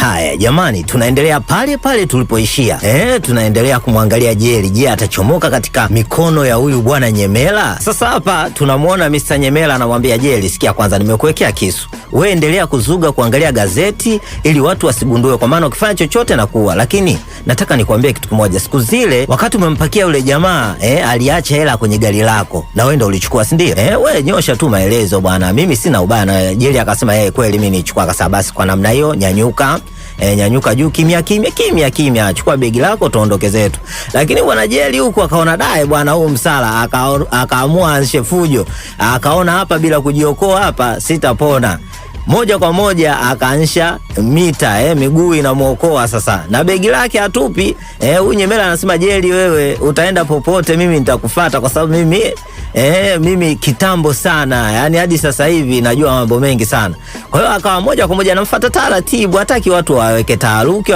Haya jamani, tunaendelea pale pale tulipoishia. Tunaendelea kumwangalia Jerry. Je, atachomoka katika mikono ya huyu bwana Nyemela? Sasa hapa tunamwona Mr. Nyemela anamwambia Jerry, sikia kwanza, nimekuwekea kisu. Wewe endelea kuzuga kuangalia gazeti ili watu wasigundue, kwa maana ukifanya chochote na kuua. Lakini nataka nikwambie kitu kimoja. Siku zile wakati umempakia yule jamaa, aliacha hela kwenye gari lako na wewe ndio ulichukua, si ndio? Wewe nyosha tu maelezo bwana. Mimi sina ubaya na Jerry akasema kweli mimi nichukua. Kasa basi kwa namna hiyo nyanyuka. Nyanyuka juu kimya, chukua begi lako tuondoke zetu. Lakini bwana Jerry huko akaona dai bwana huu msala, akaamua anshe fujo. Akaona hapa bila kujiokoa hapa sitapona. Moja kwa moja akaansha mita, miguu inamuokoa sasa. Na begi lake atupi. Huyu Nyemela anasema Jerry, wewe utaenda popote, mimi nitakufuata kwa sababu mimi kitambo sana, yani hadi sasa hivi najua mambo mengi sana. Kwa hiyo akawa moja kwa moja anamfuata taratibu, hataki watu waweke taharuki.